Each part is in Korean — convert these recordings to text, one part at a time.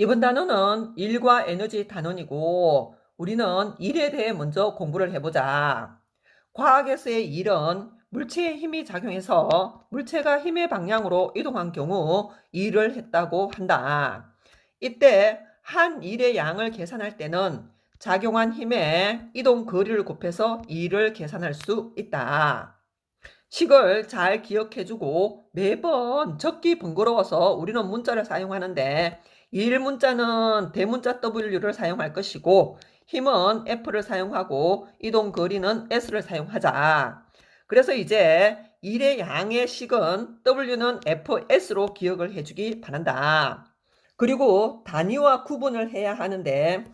이번 단원은 일과 에너지 단원이고 우리는 일에 대해 먼저 공부를 해보자. 과학에서의 일은 물체의 힘이 작용해서 물체가 힘의 방향으로 이동한 경우 일을 했다고 한다. 이때 한 일의 양을 계산할 때는 작용한 힘의 이동 거리를 곱해서 일을 계산할 수 있다. 식을 잘 기억해주고 매번 적기 번거로워서 우리는 문자를 사용하는데 일 문자는 대문자 W를 사용할 것이고 힘은 F를 사용하고 이동 거리는 S를 사용하자. 그래서 이제 일의 양의 식은 W는 FS로 기억을 해주기 바란다. 그리고 단위와 구분을 해야 하는데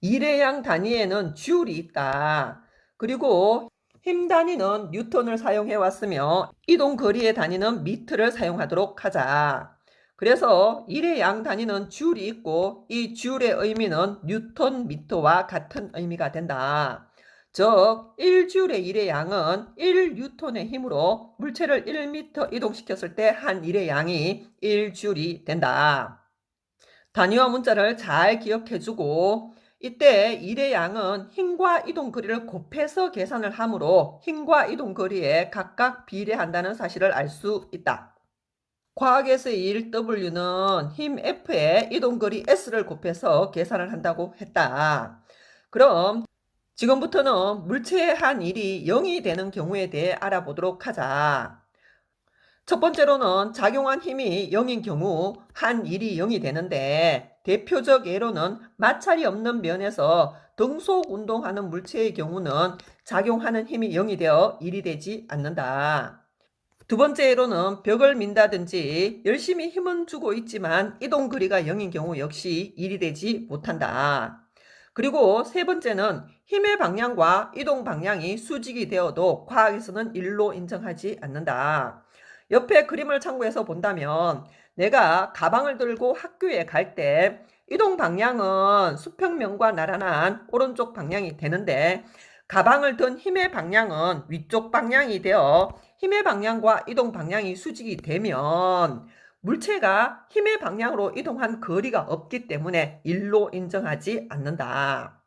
일의 양 단위에는 주울이 있다. 그리고 힘 단위는 뉴턴을 사용해 왔으며 이동 거리의 단위는 미터를 사용하도록 하자. 그래서 일의 양 단위는 주울이 있고 이 주울의 의미는 뉴턴 미터와 같은 의미가 된다. 즉 1주울의 일의 양은 1뉴턴의 힘으로 물체를 1미터 이동시켰을 때 한 일의 양이 1주울이 된다. 단위와 문자를 잘 기억해주고 이때 일의 양은 힘과 이동 거리를 곱해서 계산을 하므로 힘과 이동 거리에 각각 비례한다는 사실을 알 수 있다. 과학에서의 일 W는 힘 F에 이동 거리 S를 곱해서 계산을 한다고 했다. 그럼 지금부터는 물체의 한 일이 0이 되는 경우에 대해 알아보도록 하자. 첫 번째로는 작용한 힘이 0인 경우 한 일이 0이 되는데 대표적 예로는 마찰이 없는 면에서 등속 운동하는 물체의 경우는 작용하는 힘이 0이 되어 일이 되지 않는다. 두 번째 예로는 벽을 민다든지 열심히 힘은 주고 있지만 이동 거리가 0인 경우 역시 일이 되지 못한다. 그리고 세 번째는 힘의 방향과 이동 방향이 수직이 되어도 과학에서는 일로 인정하지 않는다. 옆에 그림을 참고해서 본다면 내가 가방을 들고 학교에 갈 때 이동 방향은 수평면과 나란한 오른쪽 방향이 되는데 가방을 든 힘의 방향은 위쪽 방향이 되어 힘의 방향과 이동 방향이 수직이 되면 물체가 힘의 방향으로 이동한 거리가 없기 때문에 일로 인정하지 않는다.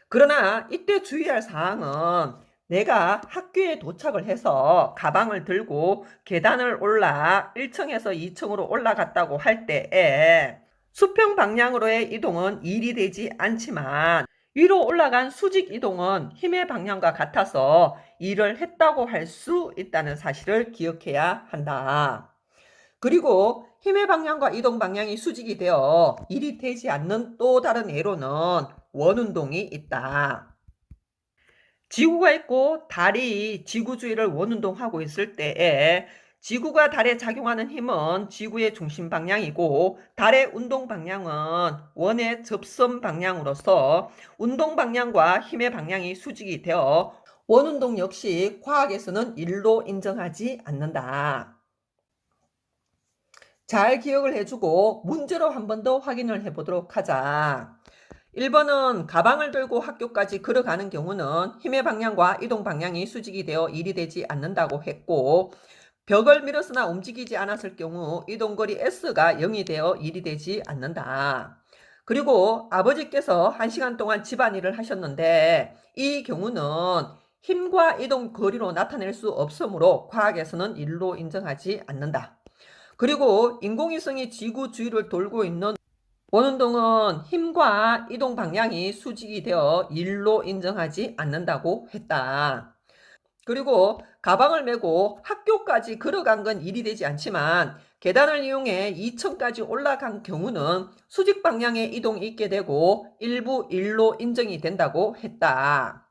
그러나 이때 주의할 사항은 내가 학교에 도착을 해서 가방을 들고 계단을 올라 1층에서 2층으로 올라갔다고 할 때에 수평 방향으로의 이동은 일이 되지 않지만 위로 올라간 수직 이동은 힘의 방향과 같아서 일을 했다고 할 수 있다는 사실을 기억해야 한다. 그리고 힘의 방향과 이동 방향이 수직이 되어 일이 되지 않는 또 다른 예로는 원운동이 있다. 지구가 있고 달이 지구 주위를 원운동하고 있을 때에 지구가 달에 작용하는 힘은 지구의 중심 방향이고 달의 운동 방향은 원의 접선 방향으로서 운동 방향과 힘의 방향이 수직이 되어 원운동 역시 과학에서는 일로 인정하지 않는다. 잘 기억을 해주고 문제로 한 번 더 확인을 해보도록 하자. 1번은 가방을 들고 학교까지 걸어가는 경우는 힘의 방향과 이동 방향이 수직이 되어 일이 되지 않는다고 했고 벽을 밀었으나 움직이지 않았을 경우 이동거리 S가 0이 되어 일이 되지 않는다. 그리고 아버지께서 1시간 동안 집안일을 하셨는데 이 경우는 힘과 이동 거리로 나타낼 수 없으므로 과학에서는 일로 인정하지 않는다. 그리고 인공위성이 지구 주위를 돌고 있는 원운동은 힘과 이동 방향이 수직이 되어 일로 인정하지 않는다고 했다. 그리고 가방을 메고 학교까지 걸어간 건 일이 되지 않지만 계단을 이용해 2층까지 올라간 경우는 수직 방향의 이동이 있게 되고 일부 일로 인정이 된다고 했다.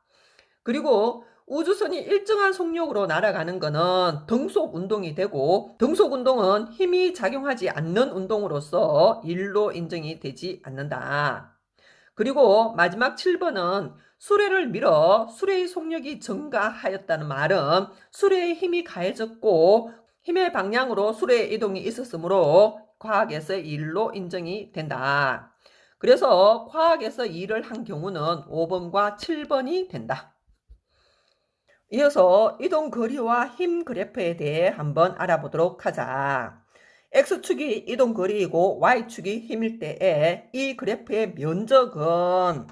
그리고 우주선이 일정한 속력으로 날아가는 것은 등속 운동이 되고 등속 운동은 힘이 작용하지 않는 운동으로서 일로 인정이 되지 않는다. 그리고 마지막 7번은 수레를 밀어 수레의 속력이 증가하였다는 말은 수레의 힘이 가해졌고 힘의 방향으로 수레의 이동이 있었으므로 과학에서 일로 인정이 된다. 그래서 과학에서 일을 한 경우는 5번과 7번이 된다. 이어서 이동 거리와 힘 그래프에 대해 한번 알아보도록 하자. X축이 이동거리이고 Y축이 힘일 때에 이 그래프의 면적은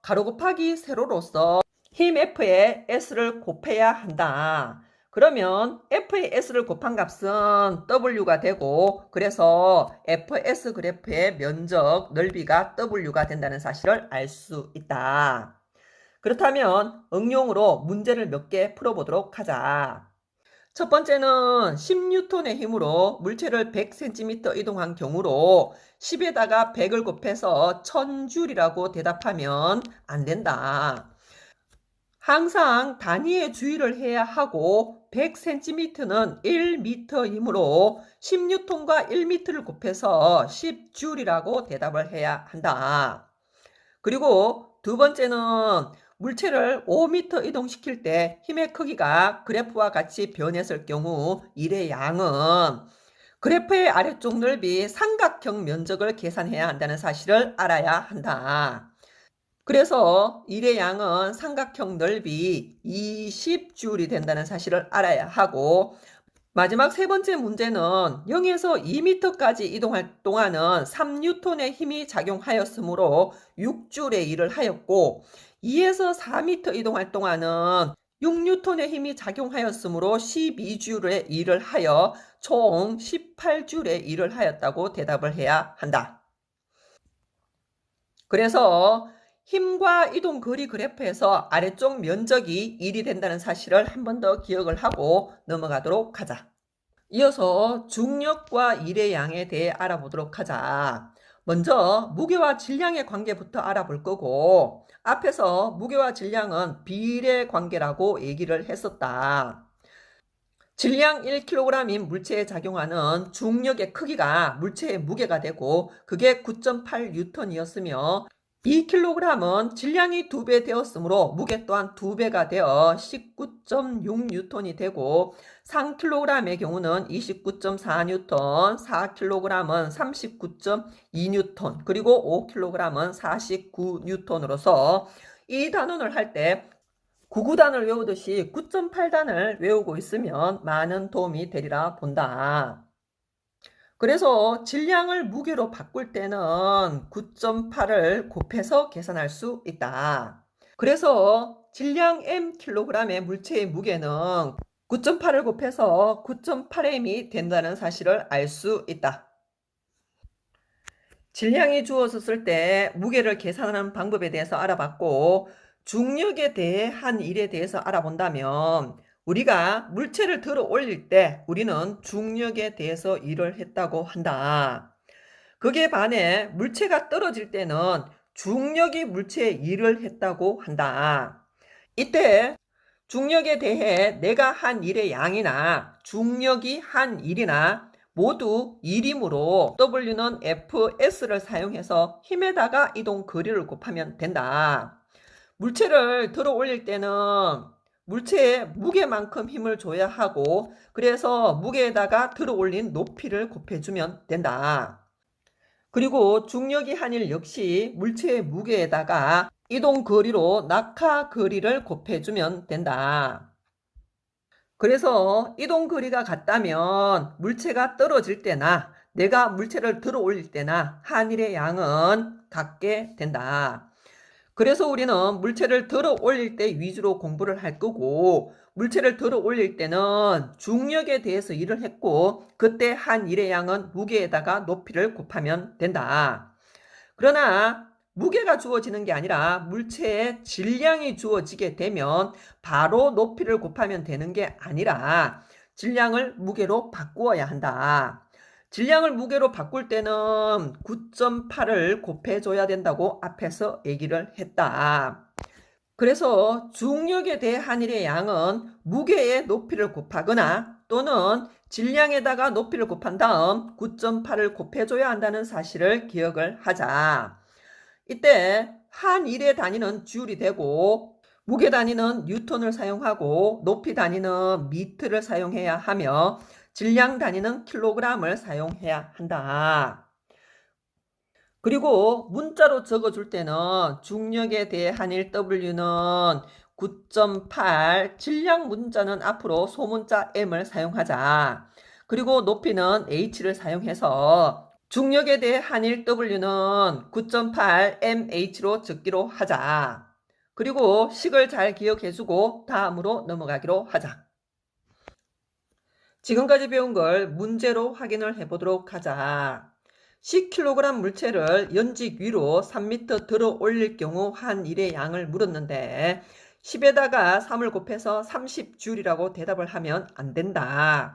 가로 곱하기 세로로서 힘 F에 S를 곱해야 한다. 그러면 F의 S를 곱한 값은 W가 되고, 그래서 FS 그래프의 면적 넓이가 W가 된다는 사실을 알 수 있다. 그렇다면 응용으로 문제를 몇 개 풀어보도록 하자. 첫 번째는 10N의 힘으로 물체를 100cm 이동한 경우로 10에다가 100을 곱해서 1000J이라고 대답하면 안 된다. 항상 단위의 주의를 해야 하고 100cm는 1m이므로 10N과 1m를 곱해서 10J이라고 대답을 해야 한다. 그리고 두 번째는 물체를 5m 이동시킬 때 힘의 크기가 그래프와 같이 변했을 경우 일의 양은 그래프의 아래쪽 넓이 삼각형 면적을 계산해야 한다는 사실을 알아야 한다. 그래서 일의 양은 삼각형 넓이 20J이 된다는 사실을 알아야 하고, 마지막 세 번째 문제는 0에서 2m까지 이동할 동안은 3N의 힘이 작용하였으므로 6J의 일을 하였고, 2에서 4m 이동할 동안은 6N의 힘이 작용하였으므로 12J의 일을 하여 총 18J의 일을 하였다고 대답을 해야 한다. 그래서 힘과 이동 거리 그래프에서 아래쪽 면적이 1이 된다는 사실을 한 번 더 기억을 하고 넘어가도록 하자. 이어서 중력과 일의 양에 대해 알아보도록 하자. 먼저 무게와 질량의 관계부터 알아볼 거고, 앞에서 무게와 질량은 비례 관계라고 얘기를 했었다. 질량 1kg인 물체에 작용하는 중력의 크기가 물체의 무게가 되고, 그게 9.8N이었으며 2kg은 질량이 2배 되었으므로 무게 또한 2배가 되어 19.6N이 되고, 3kg의 경우는 29.4N, 4kg은 39.2N, 그리고 5kg은 49N으로서 이 단원을 할 때 99단을 외우듯이 9.8단을 외우고 있으면 많은 도움이 되리라 본다. 그래서 질량을 무게로 바꿀 때는 9.8을 곱해서 계산할 수 있다. 그래서 질량 mkg의 물체의 무게는 9.8을 곱해서 9.8m이 된다는 사실을 알 수 있다. 질량이 주어졌을 때 무게를 계산하는 방법에 대해서 알아봤고, 중력에 대한 일에 대해서 알아본다면 우리가 물체를 들어 올릴 때 우리는 중력에 대해서 일을 했다고 한다. 그게 반해 물체가 떨어질 때는 중력이 물체에 일을 했다고 한다. 이때 중력에 대해 내가 한 일의 양이나 중력이 한 일이나 모두 1이므로 W는 Fs를 사용해서 힘에다가 이동 거리를 곱하면 된다. 물체를 들어 올릴 때는 물체의 무게만큼 힘을 줘야 하고, 그래서 무게에다가 들어 올린 높이를 곱해주면 된다. 그리고 중력이 한 일 역시 물체의 무게에다가 이동 거리로 낙하 거리를 곱해주면 된다. 그래서 이동 거리가 같다면 물체가 떨어질 때나 내가 물체를 들어 올릴 때나 한 일의 양은 같게 된다. 그래서 우리는 물체를 들어 올릴 때 위주로 공부를 할 거고, 물체를 들어 올릴 때는 중력에 대해서 일을 했고, 그때 한 일의 양은 무게에다가 높이를 곱하면 된다. 그러나 무게가 주어지는 게 아니라 물체의 질량이 주어지게 되면 바로 높이를 곱하면 되는 게 아니라 질량을 무게로 바꾸어야 한다. 질량을 무게로 바꿀 때는 9.8을 곱해줘야 된다고 앞에서 얘기를 했다. 그래서 중력에 대한 일의 양은 무게의 높이를 곱하거나 또는 질량에다가 높이를 곱한 다음 9.8을 곱해줘야 한다는 사실을 기억을 하자. 이때 한 일의 단위는 주울이 되고, 무게 단위는 뉴턴을 사용하고, 높이 단위는 미터를 사용해야 하며, 질량 단위는 킬로그램을 사용해야 한다. 그리고 문자로 적어줄 때는 중력에 대한 일 W는 9.8, 질량 문자는 앞으로 소문자 M을 사용하자. 그리고 높이는 h를 사용해서 중력에 대해 한일 W는 9.8 mH로 적기로 하자. 그리고 식을 잘 기억해주고 다음으로 넘어가기로 하자. 지금까지 배운 걸 문제로 확인을 해보도록 하자. 10kg 물체를 연직 위로 3m 들어 올릴 경우 한 일의 양을 물었는데 10에다가 3을 곱해서 30줄이라고 대답을 하면 안 된다.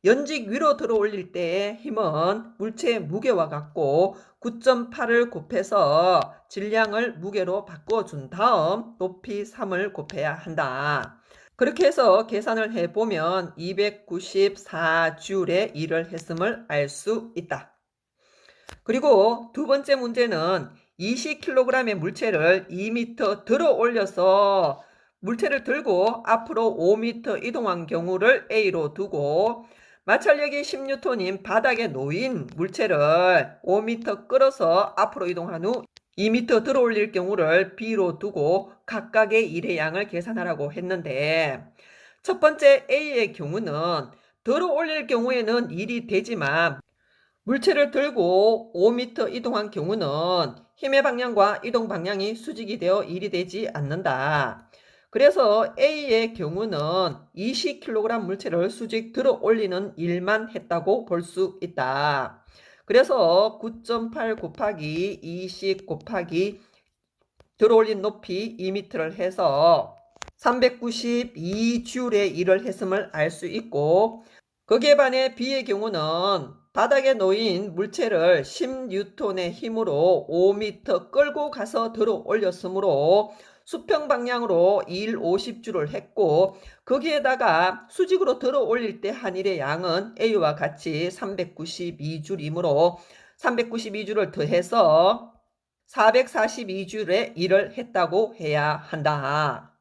연직 위로 들어 올릴 때의 힘은 물체의 무게와 같고 9.8을 곱해서 질량을 무게로 바꿔준 다음 높이 3을 곱해야 한다. 그렇게 해서 계산을 해보면 294줄의 일을 했음을 알 수 있다. 그리고 두 번째 문제는 20kg의 물체를 2m 들어 올려서 물체를 들고 앞으로 5m 이동한 경우를 A로 두고 마찰력이 10N인 바닥에 놓인 물체를 5m 끌어서 앞으로 이동한 후 2m 들어 올릴 경우를 B로 두고 각각의 일의 양을 계산하라고 했는데 첫 번째 A의 경우는 들어 올릴 경우에는 일이 되지만 물체를 들고 5m 이동한 경우는 힘의 방향과 이동 방향이 수직이 되어 일이 되지 않는다. 그래서 A의 경우는 20kg 물체를 수직 들어 올리는 일만 했다고 볼 수 있다. 그래서 9.8 곱하기 20 곱하기 들어 올린 높이 2m를 해서 392줄의 일을 했음을 알 수 있고 거기에 반해 B의 경우는 바닥에 놓인 물체를 10N의 힘으로 5m 끌고 가서 들어 올렸으므로 수평 방향으로 일 50줄을 했고 거기에다가 수직으로 들어 올릴 때 한 일의 양은 A와 같이 392줄이므로 392줄을 더해서 442줄의 일을 했다고 해야 한다.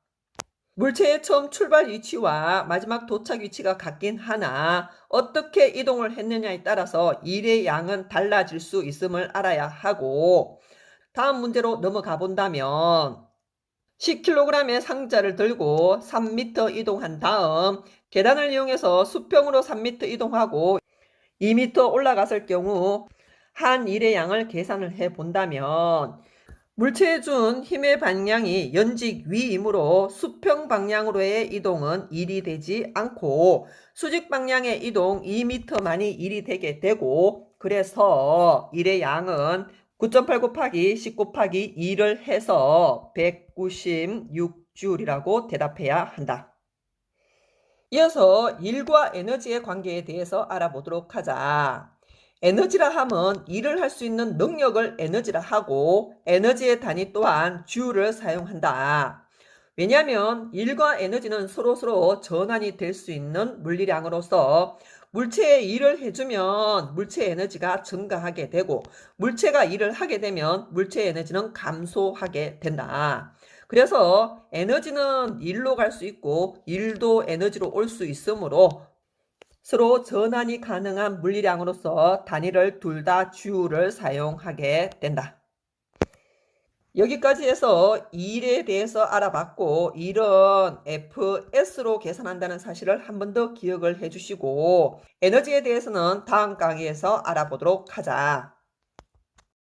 물체의 처음 출발 위치와 마지막 도착 위치가 같긴 하나 어떻게 이동을 했느냐에 따라서 일의 양은 달라질 수 있음을 알아야 하고 다음 문제로 넘어가 본다면 10kg의 상자를 들고 3m 이동한 다음 계단을 이용해서 수평으로 3m 이동하고 2m 올라갔을 경우 한 일의 양을 계산을 해 본다면 물체에 준 힘의 방향이 연직 위이므로 수평 방향으로의 이동은 1이 되지 않고 수직 방향의 이동 2m만이 1이 되게 되고 그래서 일의 양은 9.8 곱하기 10 곱하기 2를 해서 196줄이라고 대답해야 한다. 이어서 일과 에너지의 관계에 대해서 알아보도록 하자. 에너지라 함은 일을 할 수 있는 능력을 에너지라 하고 에너지의 단위 또한 주를 사용한다. 왜냐하면 일과 에너지는 서로서로 전환이 될 수 있는 물리량으로서 물체에 일을 해주면 물체 에너지가 증가하게 되고 물체가 일을 하게 되면 물체 에너지는 감소하게 된다. 그래서 에너지는 일로 갈 수 있고 일도 에너지로 올 수 있으므로 서로 전환이 가능한 물리량으로서 단위를 둘 다 주를 사용하게 된다. 여기까지 해서 일에 대해서 알아봤고 일은 FS로 계산한다는 사실을 한 번 더 기억을 해주시고 에너지에 대해서는 다음 강의에서 알아보도록 하자.